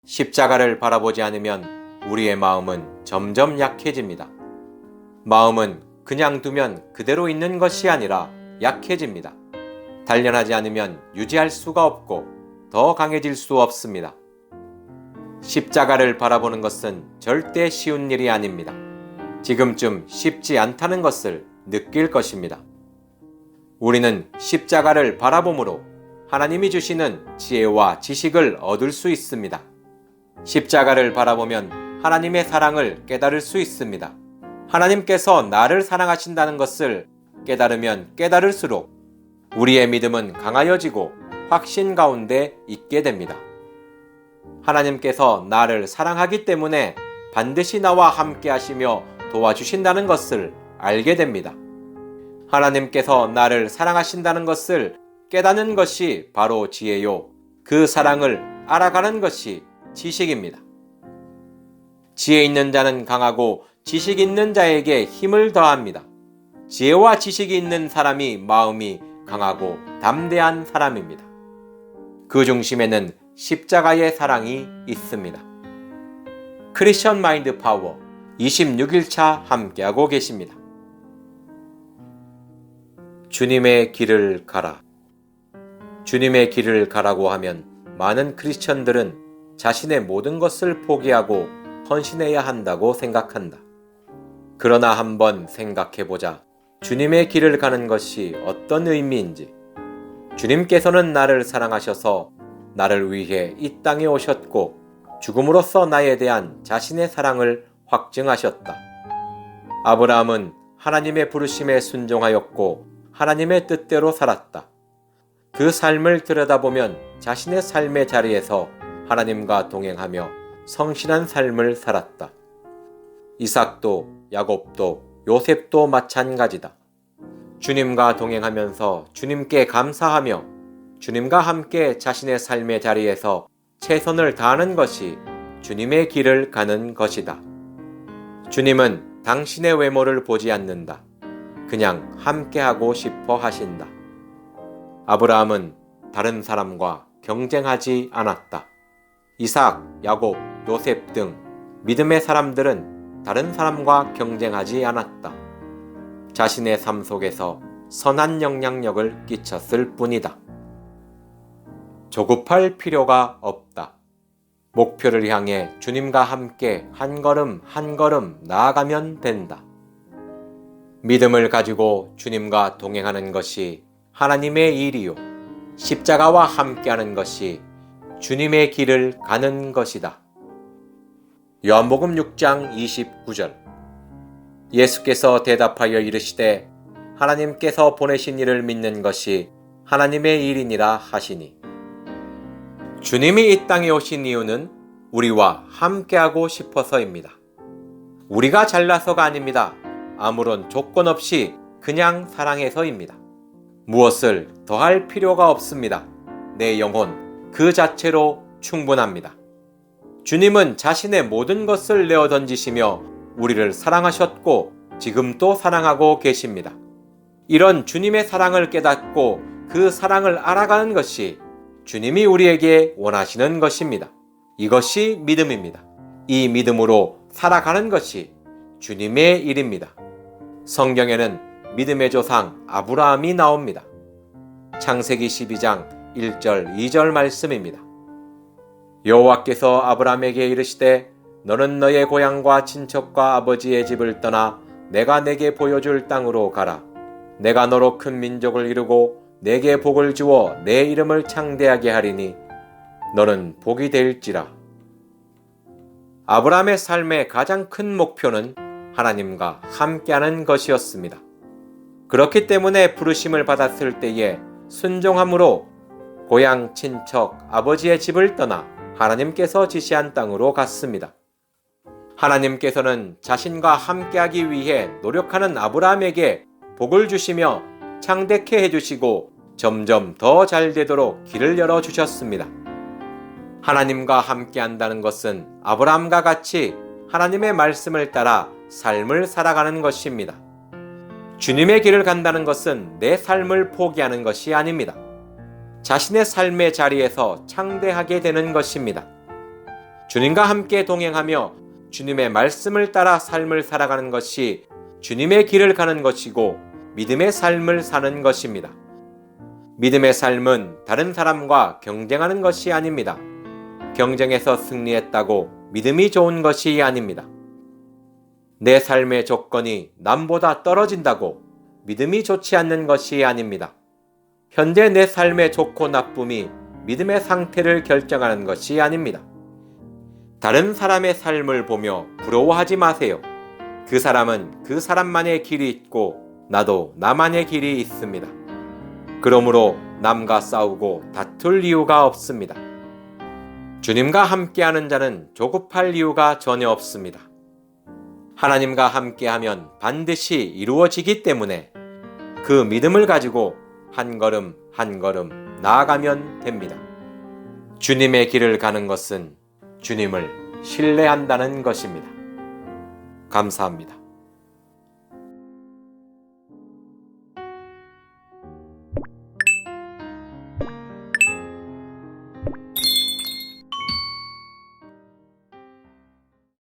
십자가를 바라보지 않으면 우리의 마음은 점점 약해집니다. 마음은 그냥 두면 그대로 있는 것이 아니라 약해집니다. 단련하지 않으면 유지할 수가 없고 더 강해질 수 없습니다. 십자가를 바라보는 것은 절대 쉬운 일이 아닙니다. 지금쯤 쉽지 않다는 것을 느낄 것입니다. 우리는 십자가를 바라봄으로 하나님이 주시는 지혜와 지식을 얻을 수 있습니다. 십자가를 바라보면 하나님의 사랑을 깨달을 수 있습니다. 하나님께서 나를 사랑하신다는 것을 깨달으면 깨달을수록 우리의 믿음은 강하여지고 확신 가운데 있게 됩니다. 하나님께서 나를 사랑하기 때문에 반드시 나와 함께 하시며 도와주신다는 것을 알게 됩니다. 하나님께서 나를 사랑하신다는 것을 깨닫는 것이 바로 지혜요. 그 사랑을 알아가는 것이 지식입니다. 지혜 있는 자는 강하고 지식 있는 자에게 힘을 더합니다. 지혜와 지식이 있는 사람이 마음이 강하고 담대한 사람입니다. 그 중심에는 십자가의 사랑이 있습니다. 크리스천 마인드 파워 26일차 함께하고 계십니다. 주님의 길을 가라. 주님의 길을 가라고 하면 많은 크리스천들은 자신의 모든 것을 포기하고 헌신해야 한다고 생각한다. 그러나 한번 생각해보자. 주님의 길을 가는 것이 어떤 의미인지. 주님께서는 나를 사랑하셔서 나를 위해 이 땅에 오셨고 죽음으로써 나에 대한 자신의 사랑을 확증하셨다. 아브라함은 하나님의 부르심에 순종하였고 하나님의 뜻대로 살았다. 그 삶을 들여다보면 자신의 삶의 자리에서 하나님과 동행하며 성실한 삶을 살았다. 이삭도 야곱도 요셉도 마찬가지다. 주님과 동행하면서 주님께 감사하며 주님과 함께 자신의 삶의 자리에서 최선을 다하는 것이 주님의 길을 가는 것이다. 주님은 당신의 외모를 보지 않는다. 그냥 함께하고 싶어 하신다. 아브라함은 다른 사람과 경쟁하지 않았다. 이삭, 야곱, 요셉 등 믿음의 사람들은 다른 사람과 경쟁하지 않았다. 자신의 삶 속에서 선한 영향력을 끼쳤을 뿐이다. 조급할 필요가 없다. 목표를 향해 주님과 함께 한 걸음 한 걸음 나아가면 된다. 믿음을 가지고 주님과 동행하는 것이 하나님의 일이요. 십자가와 함께하는 것이 주님의 길을 가는 것이다. 요한복음 6장 29절. 예수께서 대답하여 이르시되 하나님께서 보내신 이를 믿는 것이 하나님의 일이니라 하시니. 주님이 이 땅에 오신 이유는 우리와 함께하고 싶어서입니다. 우리가 잘나서가 아닙니다. 아무런 조건 없이 그냥 사랑해서입니다. 무엇을 더할 필요가 없습니다. 내 영혼 그 자체로 충분합니다. 주님은 자신의 모든 것을 내어 던지시며 우리를 사랑하셨고 지금도 사랑하고 계십니다. 이런 주님의 사랑을 깨닫고 그 사랑을 알아가는 것이 주님이 우리에게 원하시는 것입니다. 이것이 믿음입니다. 이 믿음으로 살아가는 것이 주님의 일입니다. 성경에는 믿음의 조상 아브라함이 나옵니다. 창세기 12장 1절 2절 말씀입니다. 여호와께서 아브라함에게 이르시되 너는 너의 고향과 친척과 아버지의 집을 떠나 내가 내게 보여줄 땅으로 가라. 내가 너로 큰 민족을 이루고 내게 복을 주어 내 이름을 창대하게 하리니 너는 복이 될지라. 아브라함의 삶의 가장 큰 목표는 하나님과 함께하는 것이었습니다. 그렇기 때문에 부르심을 받았을 때에 순종함으로 고향, 친척, 아버지의 집을 떠나 하나님께서 지시한 땅으로 갔습니다. 하나님께서는 자신과 함께하기 위해 노력하는 아브라함에게 복을 주시며 창대케 해주시고 점점 더 잘 되도록 길을 열어주셨습니다. 하나님과 함께한다는 것은 아브라함과 같이 하나님의 말씀을 따라 삶을 살아가는 것입니다. 주님의 길을 간다는 것은 내 삶을 포기하는 것이 아닙니다. 자신의 삶의 자리에서 창대하게 되는 것입니다. 주님과 함께 동행하며 주님의 말씀을 따라 삶을 살아가는 것이 주님의 길을 가는 것이고 믿음의 삶을 사는 것입니다. 믿음의 삶은 다른 사람과 경쟁하는 것이 아닙니다. 경쟁에서 승리했다고 믿음이 좋은 것이 아닙니다. 내 삶의 조건이 남보다 떨어진다고 믿음이 좋지 않는 것이 아닙니다. 현재 내 삶의 좋고 나쁨이 믿음의 상태를 결정하는 것이 아닙니다. 다른 사람의 삶을 보며 부러워하지 마세요. 그 사람은 그 사람만의 길이 있고 나도 나만의 길이 있습니다. 그러므로 남과 싸우고 다툴 이유가 없습니다. 주님과 함께하는 자는 조급할 이유가 전혀 없습니다. 하나님과 함께하면 반드시 이루어지기 때문에 그 믿음을 가지고 한 걸음 한 걸음 나아가면 됩니다. 주님의 길을 가는 것은 주님을 신뢰한다는 것입니다. 감사합니다.